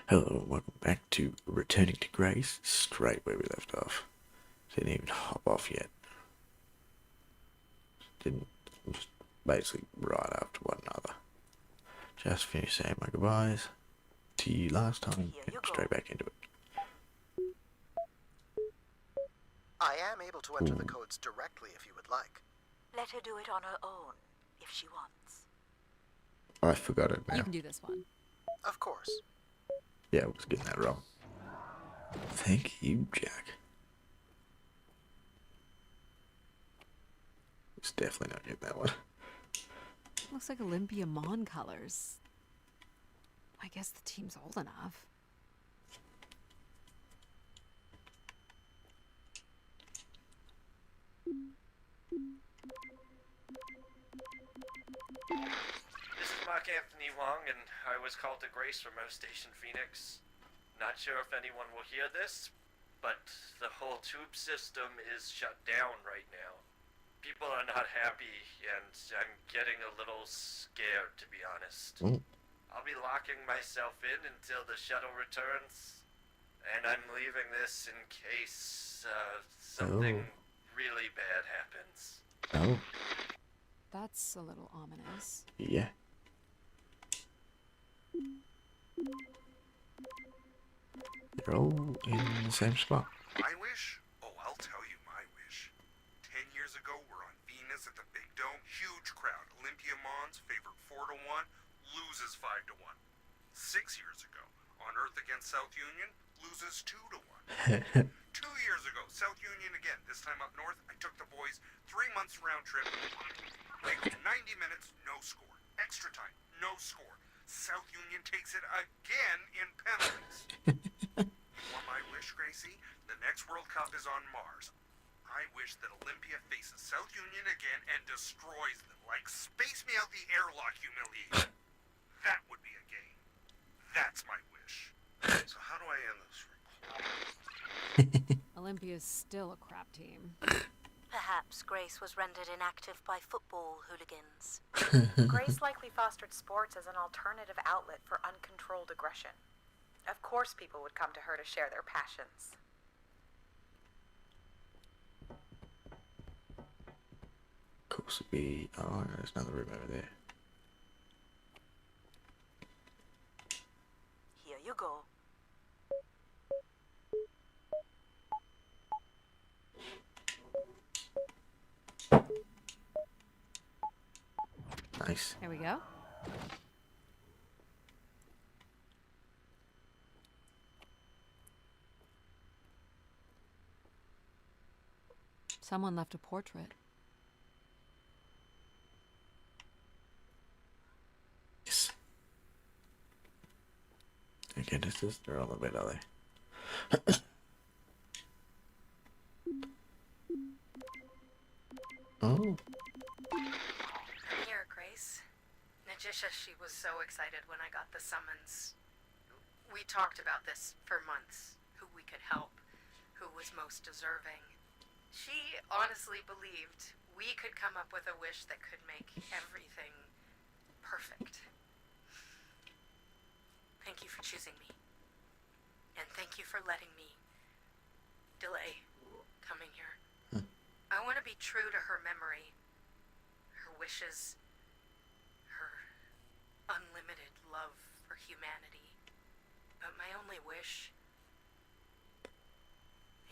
Hello and welcome back to Returning to Grace, straight where we left off. Didn't even hop off yet. Just basically right after one another. Just finished saying my goodbyes to you last time, and straight back into it. I am able to enter the codes directly if you would like. Let her do it on her own, if she wants. I forgot it now. You can do this one. Of course. Yeah, I was getting that wrong. Thank you, Jack. It's definitely not getting that one. Looks like Olympia Mon colors. I guess the team's old enough. This is Mark Anthony Wong, and I was called to Grace from Earth Station Phoenix. Not sure if anyone will hear this, but the whole tube system is shut down right now. People are not happy, and I'm getting a little scared, to be honest. I'll be locking myself in until the shuttle returns, and I'm leaving this in case something really bad happens. Oh, That's a little ominous. yeah. They're all in the same spot. My wish? Oh, I'll tell you my wish. 10 years ago, we're on Venus at the Big Dome. Huge crowd. Olympia Mons favored 4-1, loses 5-1. 6 years ago, on Earth against South Union, loses 2-1. 2 years ago, South Union again. This time up north, I took the boys 3 months round trip. They go 90 minutes, no score. Extra time, no score. South Union takes it again in penalties. Want my wish, Gracie? The next World Cup is on Mars. I wish that Olympia faces South Union again and destroys them, like Space Me Out the Airlock humiliation. That would be a game. That's my wish. So how do I end this recording? Olympia's still a crap team. Perhaps Grace was rendered inactive by football hooligans. Grace likely fostered sports as an alternative outlet for uncontrolled aggression. Of course people would come to her to share their passions. Of course it'd be... Oh, there's another room over there. Here you go. Nice. There we go. Someone left a portrait. Yes. Okay, they're all a bit, are they? Oh. Here, Grace. Najisha, she was so excited when I got the summons. We talked about this for months. Who we could help. Who was most deserving. She honestly believed we could come up with a wish that could make everything perfect. Thank you for choosing me. And thank you for letting me delay coming here. I want to be true to her memory, her wishes, her unlimited love for humanity. But my only wish,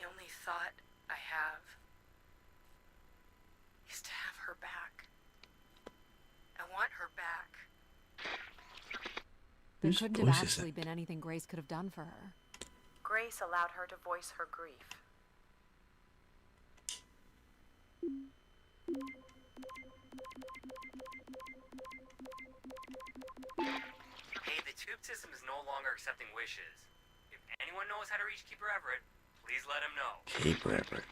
the only thought I have, is to have her back. I want her back. There Whose couldn't have voice is actually that? been anything Grace could have done for her. Grace allowed her to voice her grief. Hey, the tube system is no longer accepting wishes. If anyone knows how to reach Keeper Everett, please let him know. Keeper Everett.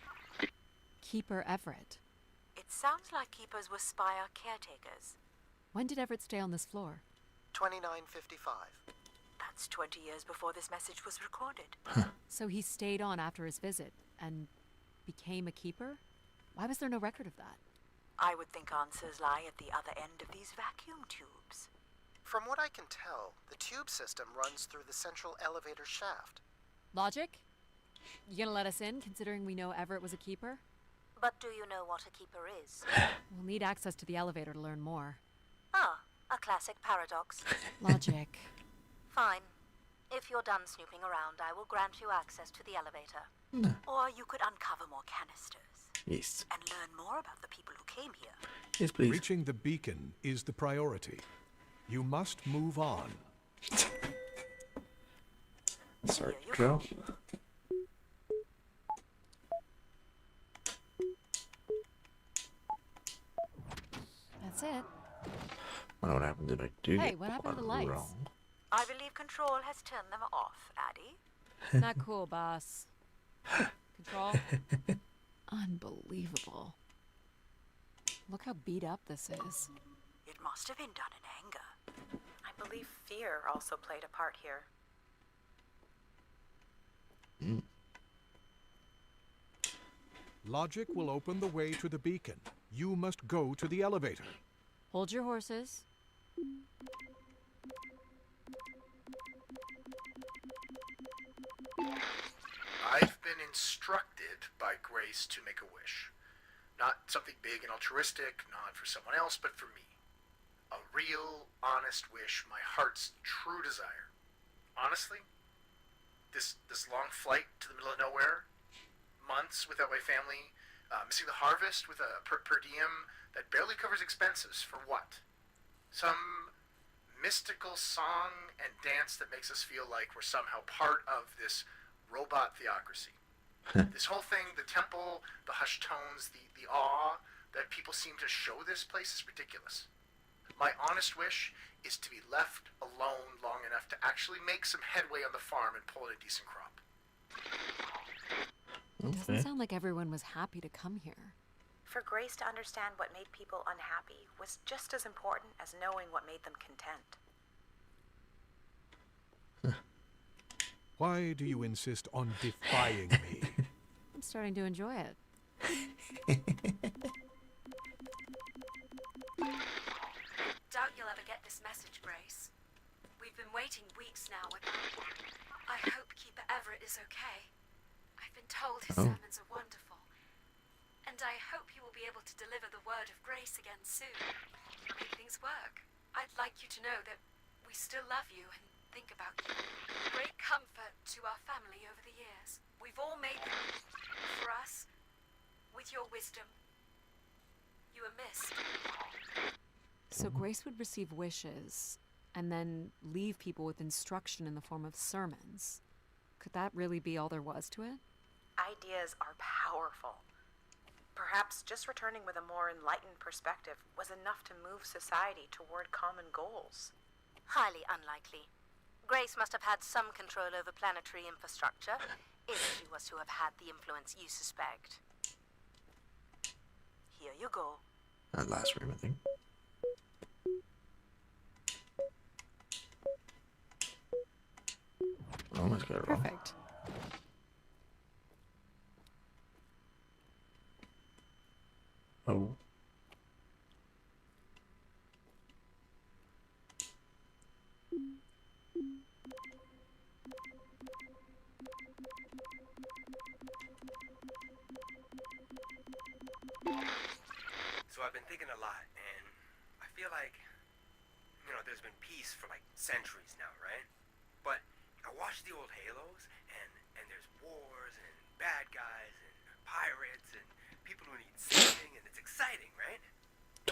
Keeper Everett. It sounds like keepers were Spire caretakers. When did Everett stay on this floor? 2955. That's 20 years before this message was recorded. So he stayed on after his visit and became a keeper? Why was there no record of that? I would think answers lie at the other end of these vacuum tubes. From what I can tell, the tube system runs through the central elevator shaft. Logic? You gonna let us in, considering we know Everett was a keeper? But do you know what a keeper is? We'll need access to the elevator to learn more. Ah, a classic paradox. Logic. Fine. If you're done snooping around, I will grant you access to the elevator. No. Or you could uncover more canisters Yes. and learn more about the people who came here. Yes, please. Reaching the beacon is the priority. You must move on. Sorry, Here you girl. That's it. Wonder what happens if I do Hey, get what happened to the one lights? wrong. I believe Control has turned them off, Addy. Not cool, boss. Control? Unbelievable. Look how beat up this is. It must have been done in anger. I believe fear also played a part here. Logic will open the way to the beacon. You must go to the elevator. Hold your horses. I've been instructed by Grace to make a wish. Not something big and altruistic, not for someone else, but for me. A real, honest wish, my heart's true desire. Honestly, this long flight to the middle of nowhere, months without my family, missing the harvest with a per diem that barely covers expenses, for what? Some mystical song and dance that makes us feel like we're somehow part of this robot theocracy. This whole thing, the temple, the hushed tones, the awe that people seem to show this place is ridiculous. My honest wish is to be left alone long enough to actually make some headway on the farm and pull in a decent crop. Doesn't sound like everyone was happy to come here. For Grace to understand what made people unhappy was just as important as knowing what made them content. Why do you insist on defying me? I'm starting to enjoy it. Doubt you'll ever get this message, Grace. We've been waiting weeks now, and I hope Keeper Everett is okay. I've been told his sermons are wonderful, and I hope he will be able to deliver the word of grace again soon. Make things work. I'd like you to know that we still love you and think about you. Great comfort to our family over the years. We've all made them for us. With your wisdom, you are missed. So Grace would receive wishes and then leave people with instruction in the form of sermons. Could that really be all there was to it? Ideas are powerful. Perhaps just returning with a more enlightened perspective was enough to move society toward common goals. Highly unlikely. Grace must have had some control over planetary infrastructure, if she was to have had the influence you suspect. Here you go. That last room, I think. Almost got it wrong. Perfect. Oh. So I've been thinking a lot, and I feel like, there's been peace for like centuries now, right? But I watch the old Halos, and there's wars and bad guys and pirates and people who need saving, and it's exciting, right?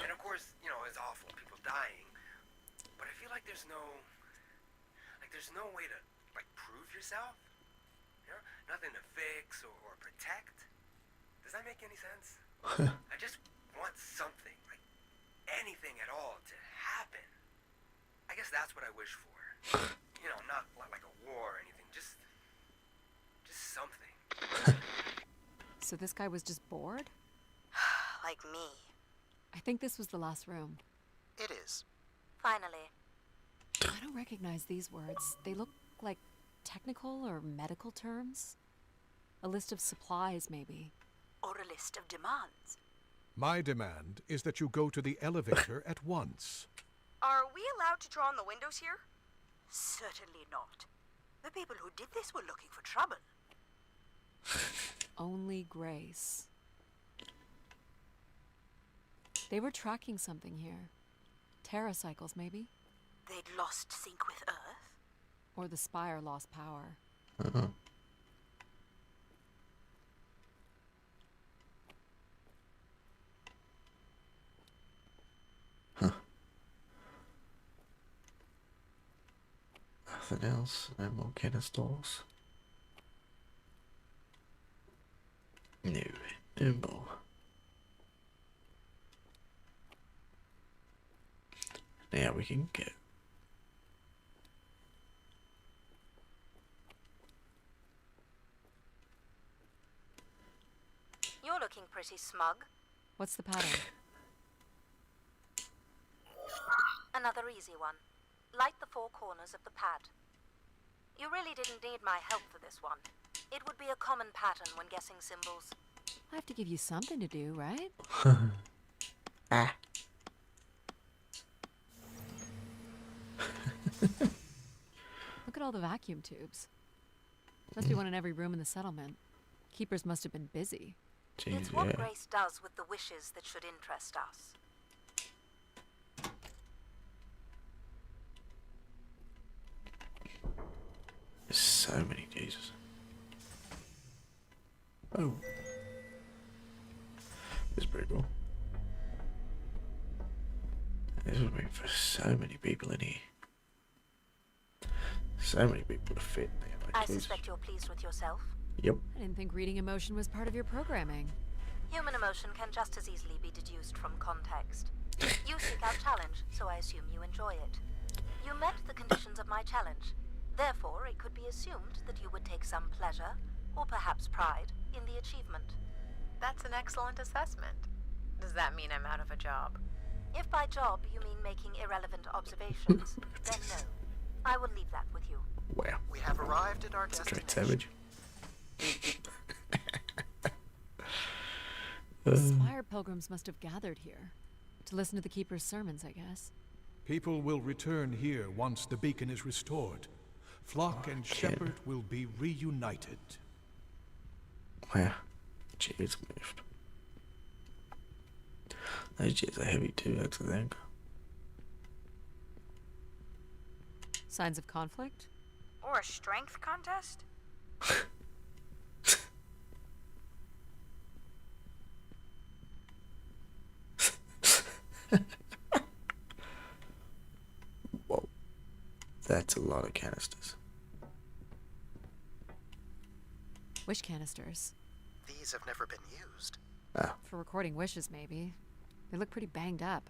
And of course, it's awful, people dying. But I feel like there's no way to prove yourself. Nothing to fix or protect. Does that make any sense? I just want something, anything at all, to happen. I guess that's what I wish for. Not like a war or anything, just something. So this guy was just bored? Like me. I think this was the last room. It is. Finally. I don't recognize these words. They look like technical or medical terms. A list of supplies, maybe. Or a list of demands. My demand is that you go to the elevator at once. Are we allowed to draw on the windows here? Certainly not. The people who did this were looking for trouble. Only Grace. They were tracking something here. Terracycles, maybe? They'd lost sync with Earth? Or the spire lost power. Uh-huh. Huh. Nothing else. No more canisters. No, no more. Now we can go. You're looking pretty smug. What's the pattern? Another easy one. Light the four corners of the pad. You really didn't need my help for this one. It would be a common pattern when guessing symbols. I have to give you something to do, right? Ah. Look at all the vacuum tubes. Must be one in every room in the settlement. Keepers must have been busy. Jeez, It's what yeah. Grace does with the wishes that should interest us. There's so many Jesus. Oh. This is pretty cool. This would be for so many people in here. So many people to fit in there. Like I Jesus. suspect you're pleased with yourself. Yep. I didn't think reading emotion was part of your programming. Human emotion can just as easily be deduced from context. You seek out challenge, so I assume you enjoy it. You met the conditions of my challenge. Therefore, it could be assumed that you would take some pleasure, or perhaps pride, in the achievement. That's an excellent assessment. Does that mean I'm out of a job? If by job you mean making irrelevant observations, then no. I will leave that with you. Wow. We have arrived at our Straight destination. savage. The Spire pilgrims must have gathered here. To listen to the Keeper's sermons, I guess. People will return here once the beacon is restored. Flock and shepherd will be reunited. Wow. Cheers moved. Those jets are heavy too, that's the thing. Signs of conflict? Or a strength contest? Whoa. That's a lot of canisters. Wish canisters. These have never been used. Ah, For recording wishes, maybe. They look pretty banged up.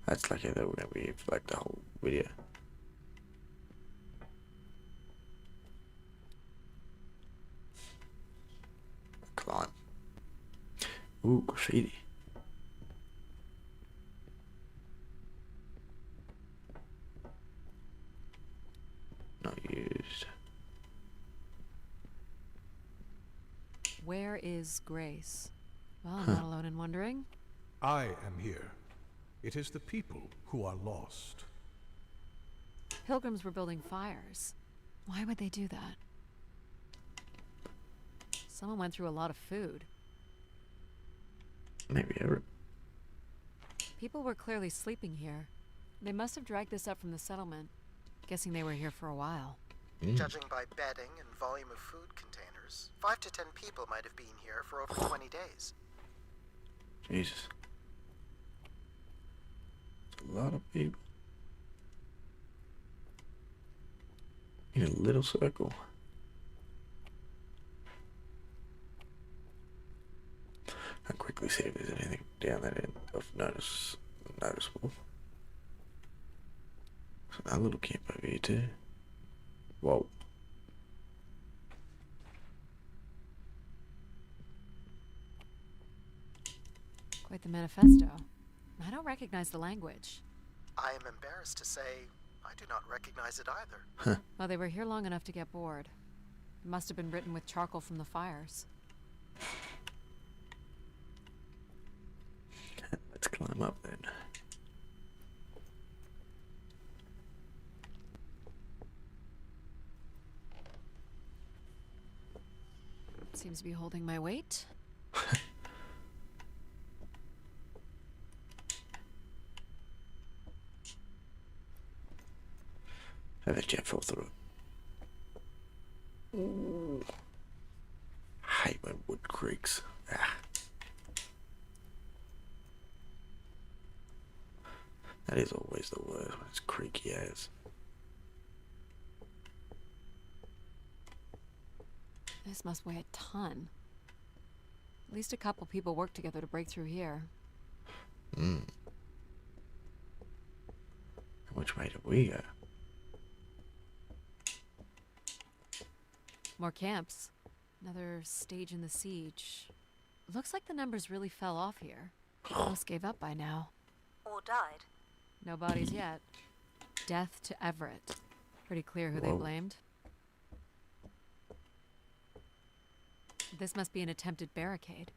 that's lucky that we're gonna be for like the whole video. Climb. Ooh, graffiti. Not used. Where is Grace? Well, I'm not alone in wondering. I am here. It is the people who are lost. Pilgrims were building fires. Why would they do that? Someone went through a lot of food. Maybe ever. People were clearly sleeping here. They must have dragged this up from the settlement. Guessing they were here for a while. Judging by bedding and volume of food containers, 5 to 10 people might have been here for over 20 days. Jesus. It's a lot of people. In a little circle. I'll quickly see if there's anything down that end of noticeable. So that little camp over here too. Whoa. Quite the manifesto. I don't recognize the language. I am embarrassed to say I do not recognize it either. Well, they were here long enough to get bored. It must have been written with charcoal from the fires. Let's climb up then. Seems to be holding my weight. I bet Jeff fell through it. Ooh. I hate when wood creaks. Ah. That is always the worst when it's creaky as. This must weigh a ton. At least a couple people worked together to break through here. Which way do we go? More camps. Another stage in the siege. Looks like the numbers really fell off here. Most gave up by now. Or died. No bodies yet. Death to Everett. Pretty clear who they Whoa. blamed. This must be an attempted barricade.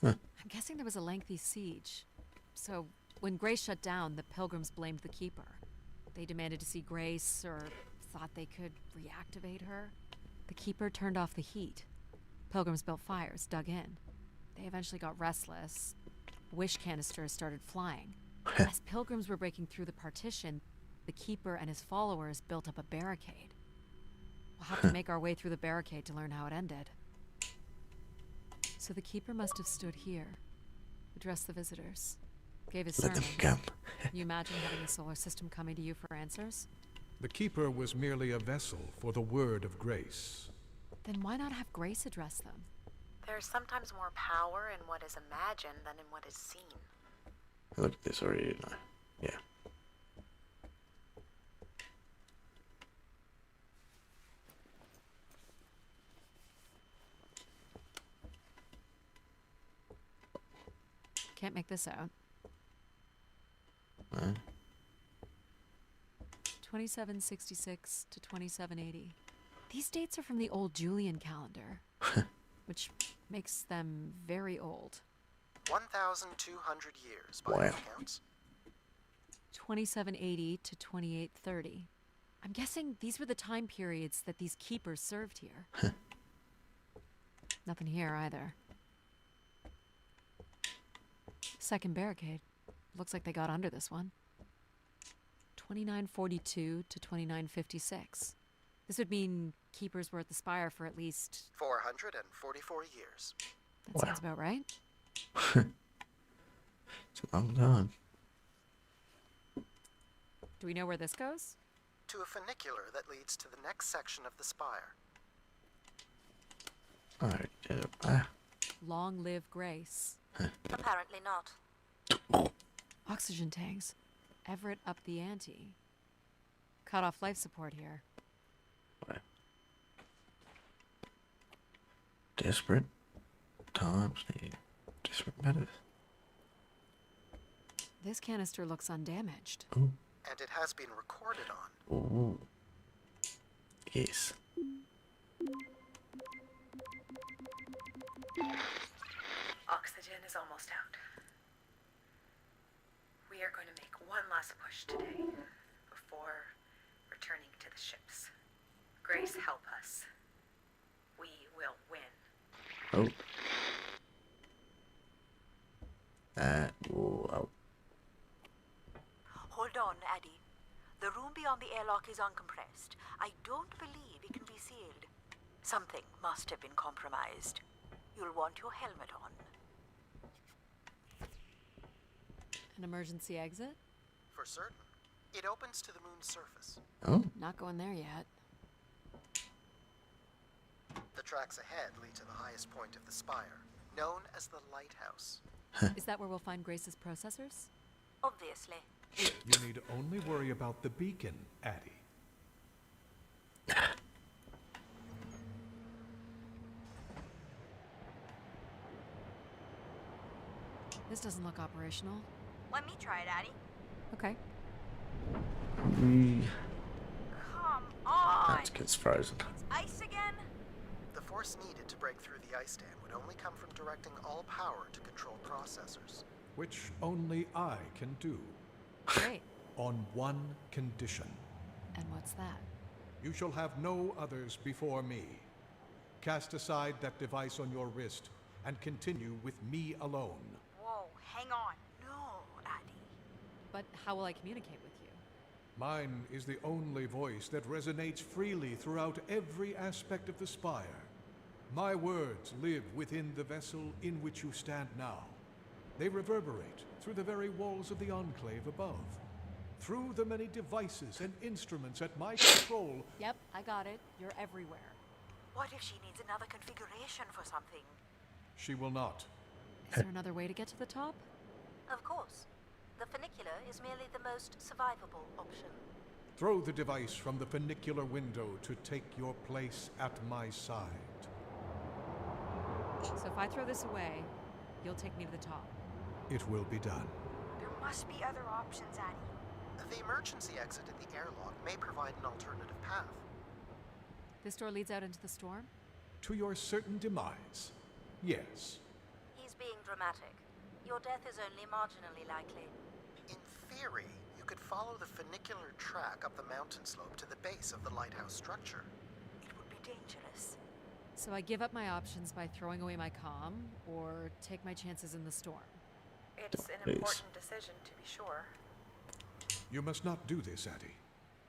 Huh. I'm guessing there was a lengthy siege. So, when Grace shut down, the Pilgrims blamed the Keeper. They demanded to see Grace, or thought they could reactivate her. The Keeper turned off the heat. Pilgrims built fires, dug in. They eventually got restless. Wish canisters started flying. As Pilgrims were breaking through the partition, the Keeper and his followers built up a barricade. We'll have to make our way through the barricade to learn how it ended. So the Keeper must have stood here, addressed the visitors, gave his Let sermon. them come. You imagine having the solar system coming to you for answers? The Keeper was merely a vessel for the word of grace. Then why not have Grace address them? There's sometimes more power in what is imagined than in what is seen. I looked at this already, didn't I? Yeah. Can't make this out. 2766 to 2780. These dates are from the old Julian calendar, which makes them very old. 1,200 years by Wow. all accounts. 2780 to 2830. I'm guessing these were the time periods that these keepers served here. Nothing here either. Second barricade. Looks like they got under this one. 2942 to 2956. This would mean keepers were at the spire for at least... 444 years. That sounds about right. It's a long time. Do we know where this goes? To a funicular that leads to the next section of the spire. Alright, Long live Grace. Apparently not. Oxygen tanks. Everett up the ante. Cut off life support here. Desperate times need desperate matters. This canister looks undamaged. Ooh. And it has been recorded on. Ooh. Yes. Oxygen is almost out. We are going to make one last push today before returning to the ships. Grace, help us. We will win. Oh. Whoa. Hold on, Addie. The room beyond the airlock is uncompressed. I don't believe it can be sealed. Something must have been compromised. You'll want your helmet on. An emergency exit? For certain. It opens to the moon's surface. Oh. Not going there yet. The tracks ahead lead to the highest point of the spire, known as the lighthouse. Is that where we'll find Grace's processors? Obviously. You need only worry about the beacon, Addie. This doesn't look operational. Let me try it, Addie. Okay. Come on! That's gets frozen. It's ice again? The force needed to break through the ice dam would only come from directing all power to control processors. Which only I can do. Great. On one condition. And what's that? You shall have no others before me. Cast aside that device on your wrist and continue with me alone. Whoa, hang on. No, Addy. But how will I communicate with you? Mine is the only voice that resonates freely throughout every aspect of the spire. My words live within the vessel in which you stand now. They reverberate through the very walls of the Enclave above. Through the many devices and instruments at my control. Yep, I got it. You're everywhere. What if she needs another configuration for something? She will not. Is there another way to get to the top? Of course. The funicular is merely the most survivable option. Throw the device from the funicular window to take your place at my side. So if I throw this away, you'll take me to the top. It will be done. There must be other options, Addy. The emergency exit at the airlock may provide an alternative path. This door leads out into the storm? To your certain demise. Yes. He's being dramatic. Your death is only marginally likely. In theory, you could follow the funicular track up the mountain slope to the base of the lighthouse structure. It would be dangerous. So I give up my options by throwing away my comm, or take my chances in the storm? It's an Please. important decision, to be sure. You must not do this, Addie.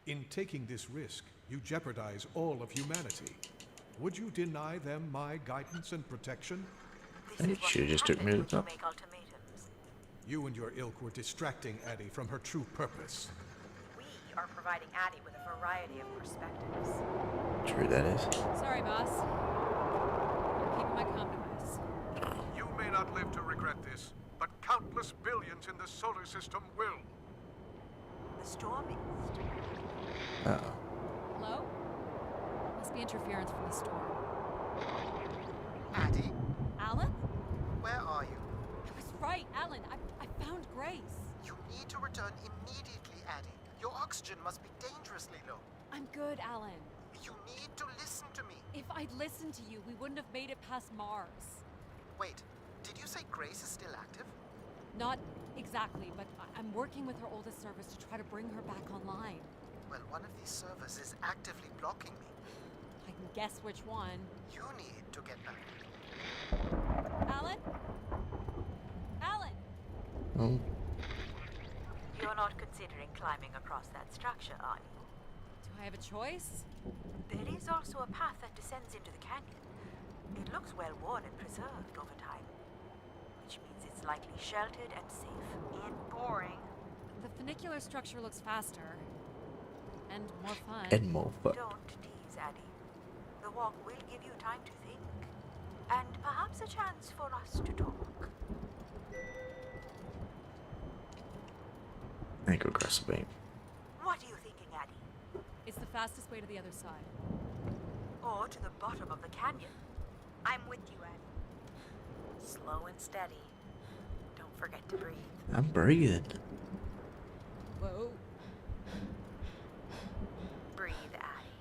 In taking this risk, you jeopardize all of humanity. Would you deny them my guidance and protection? This is Should've what just took me to happens the when top. you make ultimatums. You and your ilk were distracting Addie from her true purpose. We are providing Addie with a variety of perspectives. True that is. Sorry, boss. I'm keeping my comm device. You may not live to regret this, but countless billions in the solar system will. The storm is... Uh-oh. Hello? Must be interference from the storm. Addie, Alan? where are you? I was right, Alan. I found Grace. You need to return immediately, Addie. Your oxygen must be dangerously low. I'm good, Alan. You need to listen to me. If I'd listened to you, we wouldn't have made it past Mars. Wait, did you say Grace is still active? Not exactly, but I'm working with her oldest service to try to bring her back online. Well, one of these servers is actively blocking me. I can guess which one. You need to get back. Alan? Alan! Oh. You're not considering climbing across that structure, are you? Do I have a choice? There is also a path that descends into the canyon. It looks well worn and preserved over time, which means it's likely sheltered and safe. And boring. The funicular structure looks faster. And more fun. And more fun. Don't tease, Addie. The walk will give you time to think. And perhaps a chance for us to talk. I go across the beam. What are you thinking, Addie? It's the fastest way to the other side. Or to the bottom of the canyon? I'm with you, Addie. Slow and steady. Don't forget to breathe. I'm breathing. Whoa. Breathe, Addie.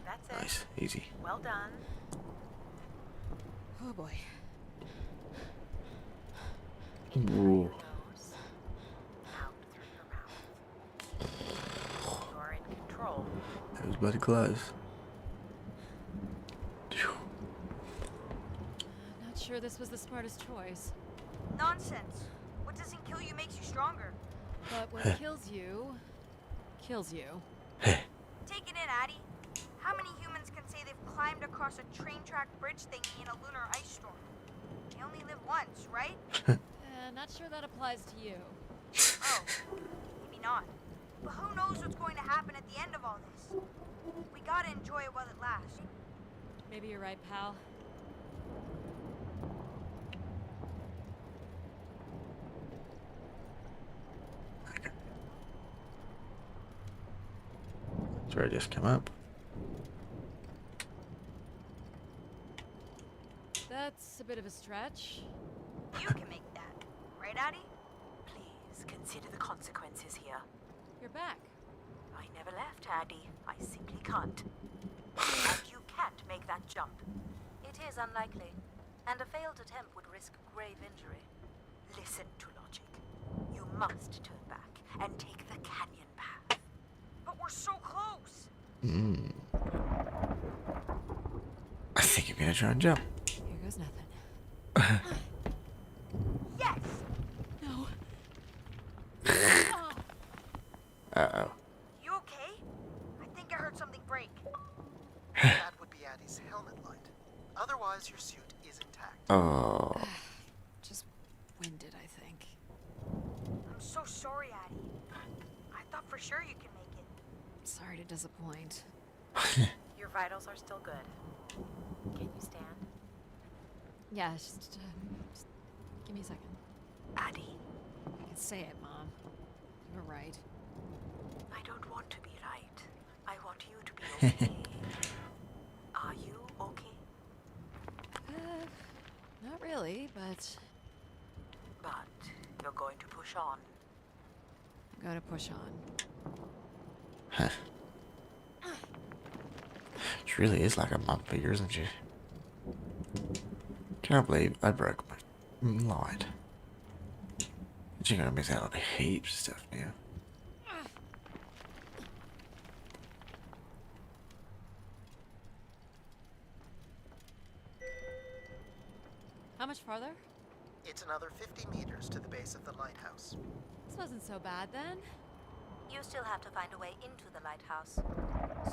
That's it. Nice. Easy. Well done. Oh boy. Ooh. Nose. Out through your mouth. You are in control. That was about to close. Phew. Not sure this was the smartest choice. Nonsense. What doesn't kill you makes you stronger. But what kills you, kills you. Take it in, Addie. How many humans can say they've climbed across a train track bridge thingy in a lunar ice storm? You only live once, right? Not sure that applies to you. Oh, maybe not. But who knows what's going to happen at the end of all this? We gotta enjoy it while it lasts. Maybe you're right, pal. That's where I just come up. That's a bit of a stretch. You can make that. Right, Addie? Please consider the consequences here. You're back. I never left, Addie. I simply can't. And you can't make that jump. It is unlikely, and a failed attempt would risk grave injury. Listen to logic. You must turn back and take the canyon path. But we're so close. I think I'm gonna try and jump. Here goes nothing. Yes! No. Uh-oh. You okay? I think I heard something break. That would be Addie's helmet light. Otherwise, your suit is intact. Oh. Just winded, I think. I'm so sorry, Addie. I thought for sure you could make it. Sorry to disappoint. Your vitals are still good. Can you stand? Yeah, just give me a second. Addie, I can say it, Mom. You were right. I don't want to be right. I want you to be okay. Are you okay? Not really, but But you're going to push on. I'm gonna push on. She really is like a mum figure, isn't she? Can't believe I broke my light. You're gonna miss out on heaps of stuff now. How much farther? It's another 50 meters to the base of the lighthouse. This wasn't so bad then. You still have to find a way into the lighthouse.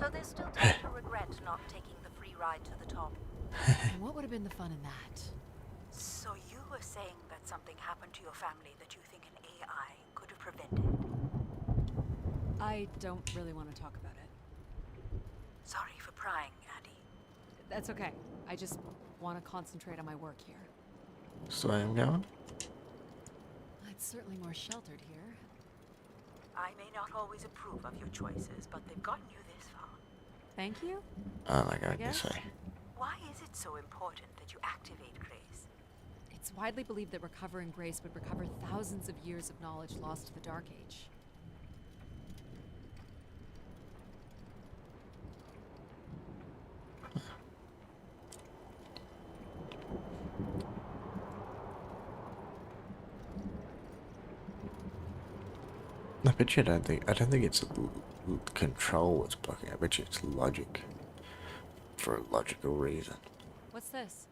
So there's still time to regret not taking the free ride to the top. And what would have been the fun in that? So you were saying that something happened to your family that you think an AI could have prevented. I don't really want to talk about it. Sorry for prying, Addie. That's okay. I just want to concentrate on my work here. So I am going? It's certainly more sheltered here. I may not always approve of your choices, but they've gotten you this far. Thank you? Oh my god, you guess. say. Why is it so important that you activate Grace? It's widely believed that recovering Grace would recover thousands of years of knowledge lost to the Dark Age. I bet you I don't think it's control that's blocking. I bet you it's logic. For a logical reason. What's this?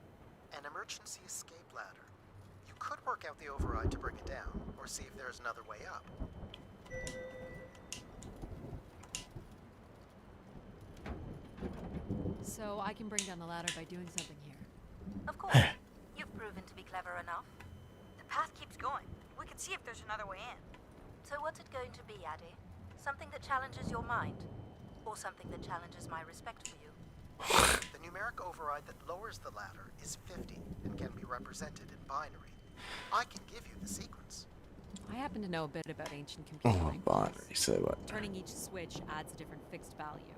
An emergency escape ladder. You could work out the override to bring it down, or see if there's another way up. So I can bring down the ladder by doing something here. Of course, you've proven to be clever enough. The path keeps going. We can see if there's another way in. So what's it going to be, Addie? Something that challenges your mind? Or something that challenges my respect for you? The numeric override that lowers the ladder is 50 and can be represented in binary. I can give you the sequence. I happen to know a bit about ancient Oh, computer languages. binary, so what? Turning each switch adds a different fixed value,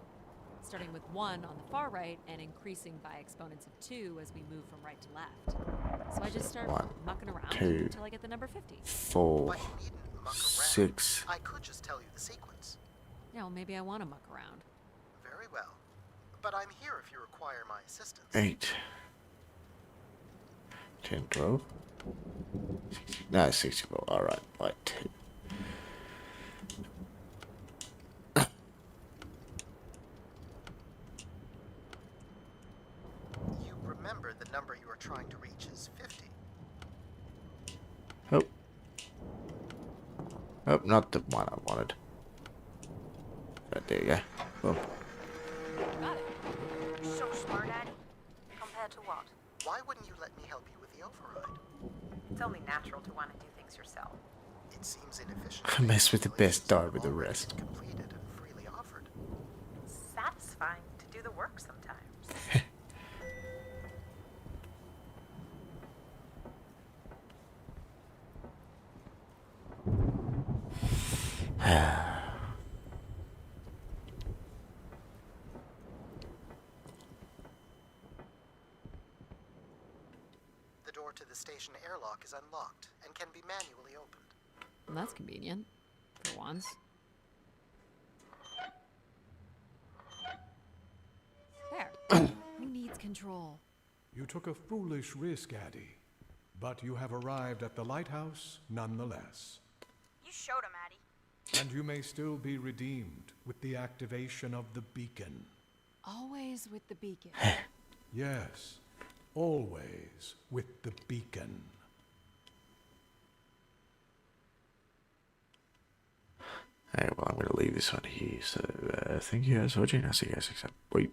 starting with 1 on the far right and increasing by exponents of 2 as we move from right to left. So I just start 1, mucking around 2, until I get the number 50. 4, But you needn't muck around. 6. I could just tell you the sequence. Yeah, well, maybe I want to muck around. Very well. But I'm here if you require my assistance. 8, 10, 12. 60, no, 64. Alright, like 2. You remember the number you are trying to reach is 50. Oh. Oh, not the one I wanted. Right, there you go. Boom. Got it. You're so smart, Addie. Compared to what? Why wouldn't you let me help you with the override? It's only natural to want to do things yourself. It seems inefficient. I mess with the best, die with the Already rest. Completed and freely offered. It's satisfying to do the work sometimes. The door to the station airlock is unlocked and can be manually opened. And that's convenient. For once. There. Who needs control? You took a foolish risk, Addie, but you have arrived at the lighthouse nonetheless. You showed him, Addie. And you may still be redeemed with the activation of the beacon. Always with the beacon. Yes, always with the beacon. Hey, well, I'm going to leave this one here. So, thank you guys for watching. I'll see you guys next time. Bye.